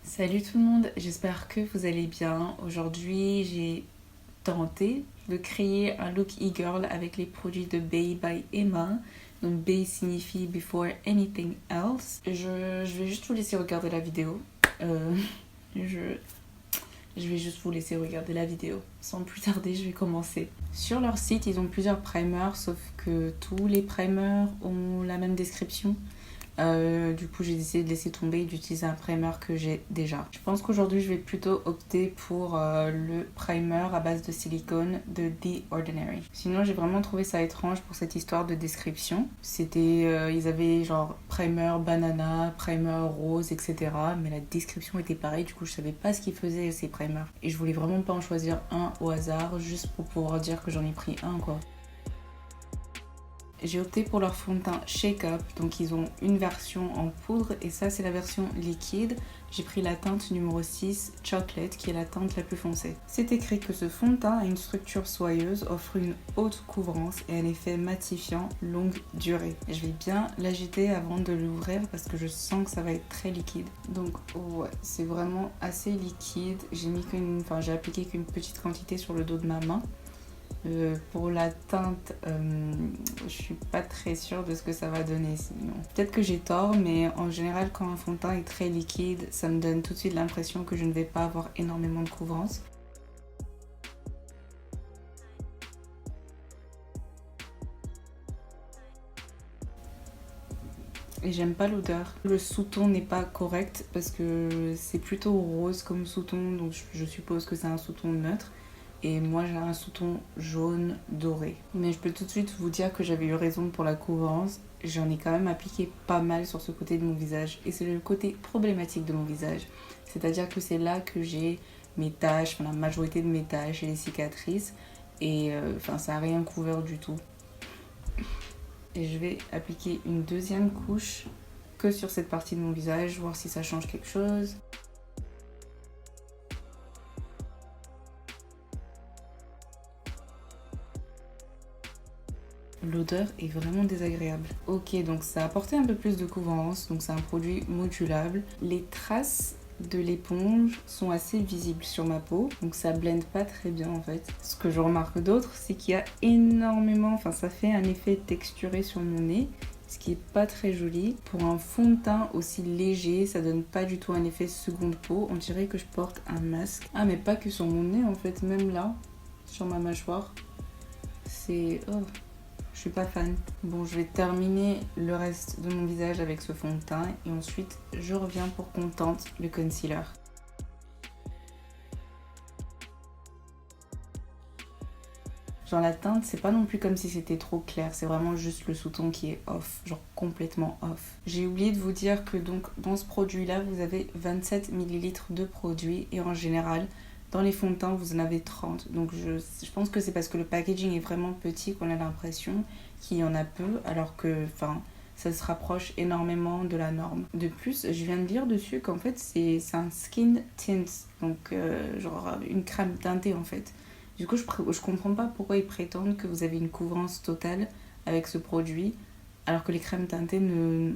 Salut tout le monde, j'espère que vous allez bien. Aujourd'hui, j'ai tenté de créer un look e-girl avec les produits de Bay by Emma. Donc Bay signifie Before Anything Else. Je vais juste vous laisser regarder la vidéo. Euh, je, je vais juste vous laisser regarder la vidéo. Sans plus tarder, je vais commencer. Sur leur site, ils ont plusieurs primers, sauf que tous les primers ont la même description. Du coup, j'ai décidé de laisser tomber et d'utiliser un primer que j'ai déjà. Je pense qu'aujourd'hui, je vais plutôt opter pour le primer à base de silicone de The Ordinary. Sinon, j'ai vraiment trouvé ça étrange pour cette histoire de description. Ils avaient genre primer banana, primer rose, etc. Mais la description était pareille, du coup, je savais pas ce qu'ils faisaient ces primers. Et je voulais vraiment pas en choisir un au hasard, juste pour pouvoir dire que j'en ai pris un, quoi. J'ai opté pour leur fond de teint Shake Up, donc ils ont une version en poudre et ça c'est la version liquide. J'ai pris la teinte numéro 6 Chocolate qui est la teinte la plus foncée. C'est écrit que ce fond de teint a une structure soyeuse, offre une haute couvrance et un effet matifiant longue durée. Je vais bien l'agiter avant de l'ouvrir parce que je sens que ça va être très liquide. Donc ouais, c'est vraiment assez liquide. J'ai appliqué qu'une petite quantité sur le dos de ma main. Pour la teinte, je suis pas très sûre de ce que ça va donner sinon. Peut-être que j'ai tort, mais en général, quand un fond de teint est très liquide, ça me donne tout de suite l'impression que je ne vais pas avoir énormément de couvrance. Et j'aime pas l'odeur. Le sous-ton n'est pas correct parce que c'est plutôt rose comme sous-ton, donc je suppose que c'est un sous-ton neutre. Et moi j'ai un sous-ton jaune doré. Mais je peux tout de suite vous dire que j'avais eu raison pour la couvrance. J'en ai quand même appliqué pas mal sur ce côté de mon visage. Et c'est le côté problématique de mon visage. C'est-à-dire que c'est là que j'ai mes taches, la majorité de mes taches et les cicatrices. Et ça n'a rien couvert du tout. Et je vais appliquer une deuxième couche que sur cette partie de mon visage, voir si ça change quelque chose. L'odeur est vraiment désagréable. Ok, donc ça a apporté un peu plus de couvrance, donc c'est un produit modulable. Les traces de l'éponge sont assez visibles sur ma peau, donc ça blende pas très bien en fait. Ce que je remarque d'autre, c'est qu'il y a énormément, ça fait un effet texturé sur mon nez, ce qui est pas très joli. Pour un fond de teint aussi léger, ça donne pas du tout un effet seconde peau. On dirait que je porte un masque. Ah mais pas que sur mon nez en fait, même là, sur ma mâchoire. C'est... Oh. Je suis pas fan. Bon, je vais terminer le reste de mon visage avec ce fond de teint et ensuite je reviens pour qu'on tente le concealer. Genre la teinte, c'est pas non plus comme si c'était trop clair, c'est vraiment juste le sous-ton qui est off, genre complètement off. J'ai oublié de vous dire que donc dans ce produit-là, vous avez 27 ml de produit et en général, dans les fonds de teint, vous en avez 30. Donc je pense que c'est parce que le packaging est vraiment petit qu'on a l'impression qu'il y en a peu, alors que ça se rapproche énormément de la norme. De plus, je viens de lire dessus qu'en fait c'est un skin tint, donc genre une crème teintée en fait. Du coup, je comprends pas pourquoi ils prétendent que vous avez une couvrance totale avec ce produit, alors que les crèmes teintées n'ont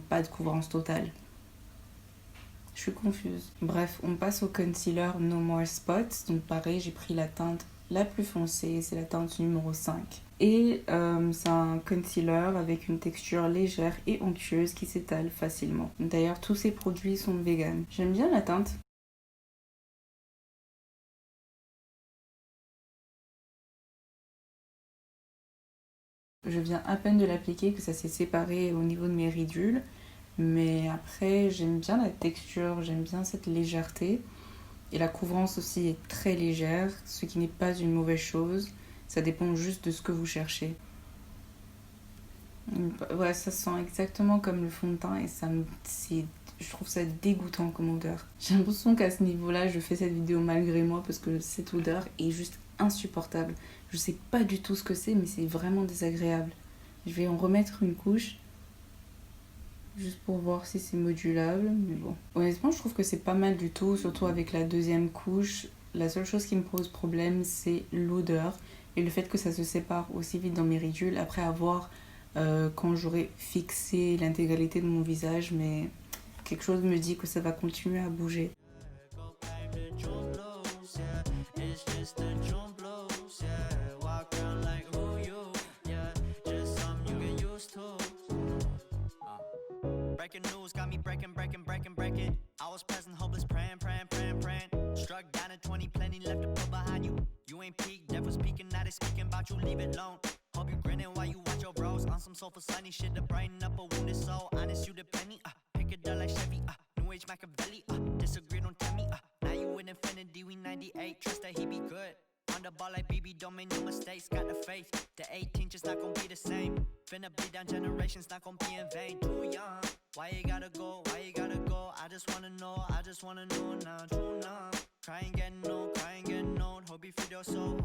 pas de couvrance totale. Je suis confuse. Bref, on passe au concealer No More Spots. Donc pareil, j'ai pris la teinte la plus foncée, c'est la teinte numéro 5. Et c'est un concealer avec une texture légère et onctueuse qui s'étale facilement. D'ailleurs, tous ces produits sont vegan. J'aime bien la teinte. Je viens à peine de l'appliquer que ça s'est séparé au niveau de mes ridules. Mais après, j'aime bien la texture, j'aime bien cette légèreté. Et la couvrance aussi est très légère, ce qui n'est pas une mauvaise chose. Ça dépend juste de ce que vous cherchez. Ouais, ça sent exactement comme le fond de teint et je trouve ça dégoûtant comme odeur. J'ai l'impression qu'à ce niveau-là, je fais cette vidéo malgré moi parce que cette odeur est juste insupportable. Je sais pas du tout ce que c'est, mais c'est vraiment désagréable. Je vais en remettre une couche juste pour voir si c'est modulable, mais bon. Honnêtement, je trouve que c'est pas mal du tout, surtout avec la deuxième couche. La seule chose qui me pose problème, c'est l'odeur et le fait que ça se sépare aussi vite dans mes ridules après avoir quand j'aurai fixé l'intégralité de mon visage, mais quelque chose me dit que ça va continuer à bouger. Breaking news got me breaking. I was present, hopeless, praying. Struck down at 20, plenty left to put behind you. You ain't peaked, death was speaking, now they speaking about you, leave it alone. Hope you grinning while you watch your bros on some soulful sunny shit to brighten up a wounded soul. Honest, you the penny, pick it up like Chevy, New Age Machiavelli, disagree, don't tell me, now you in infinity, we 98, trust that he be good. On the ball like BB, don't make no mistakes, got the faith. The 18 just not gon' be the same. Finna bleed down generations, not gon' be in vain. Too young, why you gotta go, I just wanna know now, true now. Crying getting old, hope you free your soul,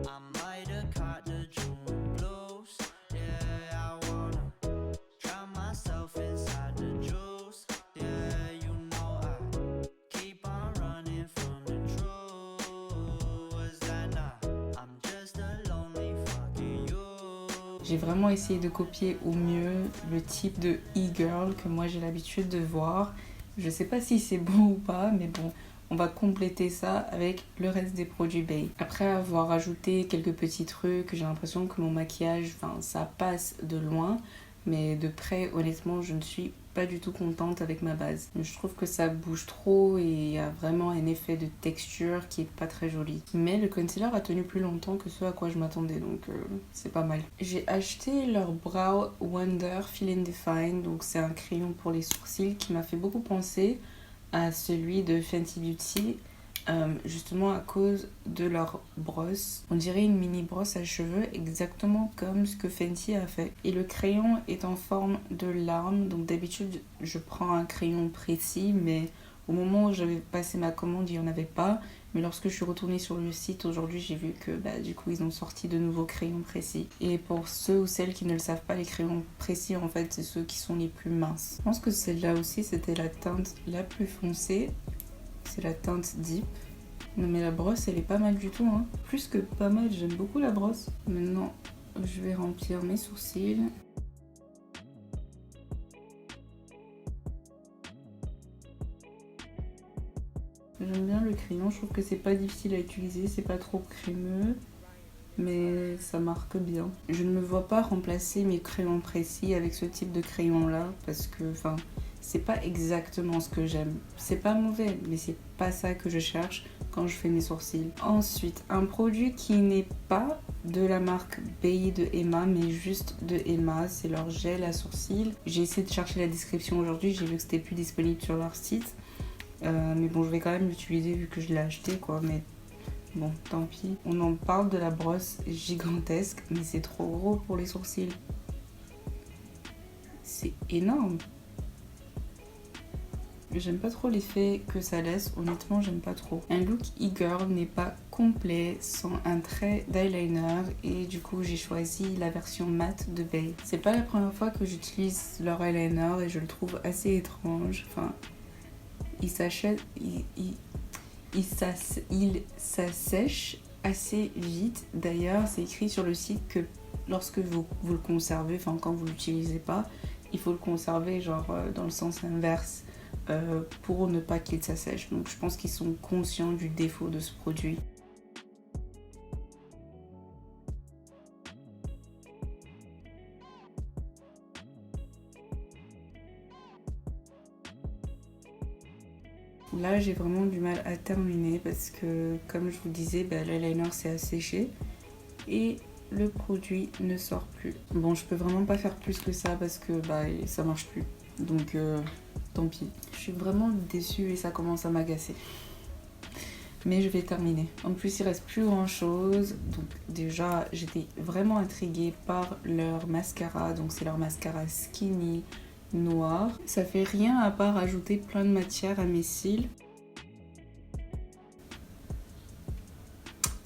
I might have caught the June blues. Yeah, I wanna drown myself inside the juice. Yeah, you know I keep on running from the truth. Was that not? I'm just a lonely fucking you. J'ai vraiment essayé de copier au mieux le type de e-girl que moi j'ai l'habitude de voir. Je sais pas si c'est bon ou pas, mais bon, on va compléter ça avec le reste des produits Bay. Après avoir ajouté quelques petits trucs, j'ai l'impression que mon maquillage, ça passe de loin. Mais de près, honnêtement, je ne suis pas du tout contente avec ma base. Je trouve que ça bouge trop et il y a vraiment un effet de texture qui est pas très joli. Mais le concealer a tenu plus longtemps que ce à quoi je m'attendais, donc c'est pas mal. J'ai acheté leur Brow Wonder Fill and Define, donc c'est un crayon pour les sourcils qui m'a fait beaucoup penser à celui de Fenty Beauty. Justement à cause de leur brosse. On dirait une mini brosse à cheveux, exactement comme ce que Fenty a fait. Et le crayon est en forme de larme, donc d'habitude je prends un crayon précis, mais au moment où j'avais passé ma commande, il n'y en avait pas. Mais lorsque je suis retournée sur le site aujourd'hui, j'ai vu que du coup ils ont sorti de nouveaux crayons précis. Et pour ceux ou celles qui ne le savent pas, les crayons précis en fait c'est ceux qui sont les plus minces. Je pense que celle-là aussi c'était la teinte la plus foncée. C'est la teinte Deep. Non mais la brosse elle est pas mal du tout, hein. Plus que pas mal, j'aime beaucoup la brosse. Maintenant je vais remplir mes sourcils. J'aime bien le crayon, je trouve que c'est pas difficile à utiliser, c'est pas trop crémeux. Mais ça marque bien. Je ne me vois pas remplacer mes crayons précis avec ce type de crayon là parce que c'est pas exactement ce que j'aime. C'est pas mauvais, mais c'est pas ça que je cherche quand je fais mes sourcils. Ensuite, un produit qui n'est pas de la marque Bay de Emma, mais juste de Emma, c'est leur gel à sourcils. J'ai essayé de chercher la description aujourd'hui, j'ai vu que c'était plus disponible sur leur site. Mais bon, je vais quand même l'utiliser vu que je l'ai acheté, quoi. Mais bon, tant pis. On en parle de la brosse gigantesque, mais c'est trop gros pour les sourcils. C'est énorme. J'aime pas trop l'effet que ça laisse, honnêtement j'aime pas trop. Un look e-girl n'est pas complet sans un trait d'eyeliner et du coup j'ai choisi la version matte de Bay. C'est pas la première fois que j'utilise leur eyeliner et je le trouve assez étrange. Il s'assèche assez vite. D'ailleurs c'est écrit sur le site que lorsque vous le conservez, quand vous l'utilisez pas, il faut le conserver dans le sens inverse. Pour ne pas qu'il s'assèche. Donc je pense qu'ils sont conscients du défaut de ce produit. Là j'ai vraiment du mal à terminer parce que comme je vous disais, l'eyeliner s'est asséché et le produit ne sort plus. Bon, je peux vraiment pas faire plus que ça parce que ça marche plus. Donc tant pis. Je suis vraiment déçue et ça commence à m'agacer. Mais je vais terminer. En plus, il reste plus grand chose. Donc déjà, j'étais vraiment intriguée par leur mascara. Donc c'est leur mascara Skinny noir. Ça fait rien à part ajouter plein de matière à mes cils.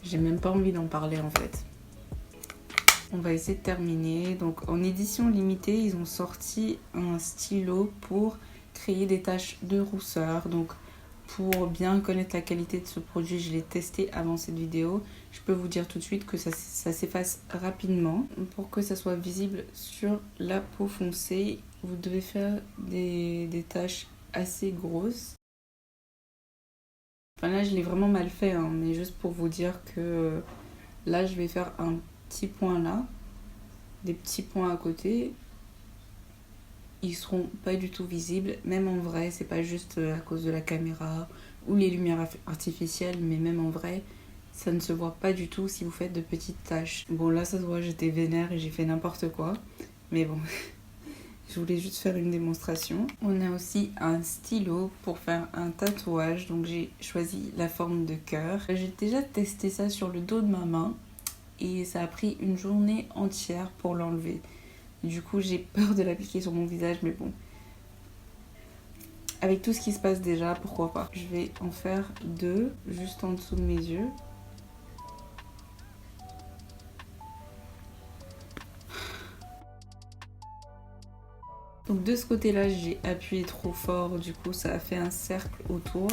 J'ai même pas envie d'en parler en fait. On va essayer de terminer. Donc en édition limitée, ils ont sorti un stylo pour créer des taches de rousseur. Donc pour bien connaître la qualité de ce produit, je l'ai testé avant cette vidéo. Je peux vous dire tout de suite que ça s'efface rapidement. Pour que ça soit visible sur la peau foncée, vous devez faire des taches assez grosses. Enfin là, je l'ai vraiment mal fait, hein, mais juste pour vous dire que là, je vais faire un petit point là, des petits points à côté. Ils seront pas du tout visibles, même en vrai, c'est pas juste à cause de la caméra ou les lumières artificielles, mais même en vrai, ça ne se voit pas du tout si vous faites de petites taches. Bon là ça se voit, j'étais vénère et j'ai fait n'importe quoi, mais bon, je voulais juste faire une démonstration. On a aussi un stylo pour faire un tatouage, donc j'ai choisi la forme de cœur. J'ai déjà testé ça sur le dos de ma main et ça a pris une journée entière pour l'enlever. Du coup, j'ai peur de l'appliquer sur mon visage, mais bon. Avec tout ce qui se passe déjà, pourquoi pas. Je vais en faire 2, juste en dessous de mes yeux. Donc de ce côté-là, j'ai appuyé trop fort, du coup ça a fait un cercle autour.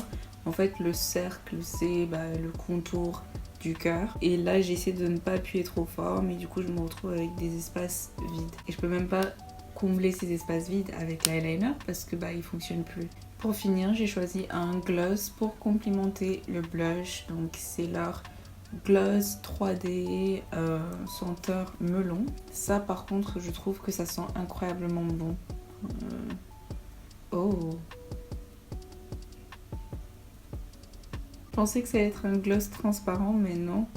En fait, le cercle, c'est le contour du cœur. Et là, j'ai essayé de ne pas appuyer trop fort, mais du coup, je me retrouve avec des espaces vides. Et je peux même pas combler ces espaces vides avec l'eyeliner parce que il fonctionne plus. Pour finir, j'ai choisi un gloss pour complimenter le blush. Donc c'est leur gloss 3D senteur melon. Ça, par contre, je trouve que ça sent incroyablement bon. Oh! Je pensais que ça allait être un gloss transparent, mais non.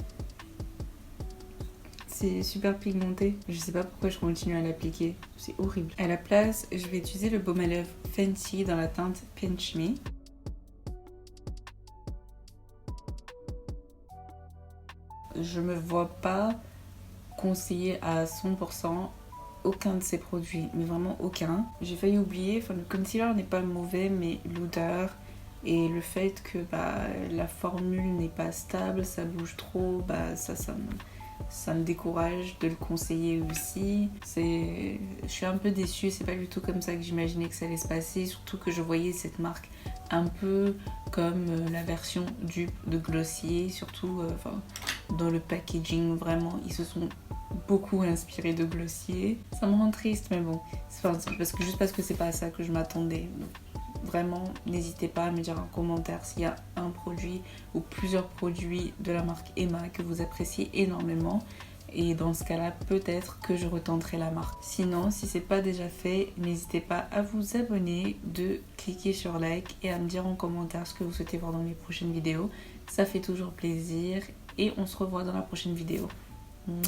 C'est super pigmenté. Je sais pas pourquoi je continue à l'appliquer. C'est horrible. À la place, je vais utiliser le baume à lèvres Fenty dans la teinte Pinch Me. Je me vois pas conseiller à 100% aucun de ces produits, mais vraiment aucun. J'ai failli oublier, le concealer n'est pas mauvais, mais l'odeur et le fait que la formule n'est pas stable, ça bouge trop, ça me décourage de le conseiller aussi. Je suis un peu déçue, c'est pas du tout comme ça que j'imaginais que ça allait se passer, surtout que je voyais cette marque un peu comme la version dupe de Glossier, surtout dans le packaging, vraiment, ils se sont beaucoup inspirés de Glossier. Ça me rend triste, mais bon, juste parce que c'est pas à ça que je m'attendais. Donc, vraiment, n'hésitez pas à me dire en commentaire s'il y a un produit ou plusieurs produits de la marque Emma que vous appréciez énormément. Et dans ce cas-là, peut-être que je retenterai la marque. Sinon, si c'est pas déjà fait, n'hésitez pas à vous abonner, de cliquer sur like et à me dire en commentaire ce que vous souhaitez voir dans mes prochaines vidéos. Ça fait toujours plaisir et on se revoit dans la prochaine vidéo. Mouah.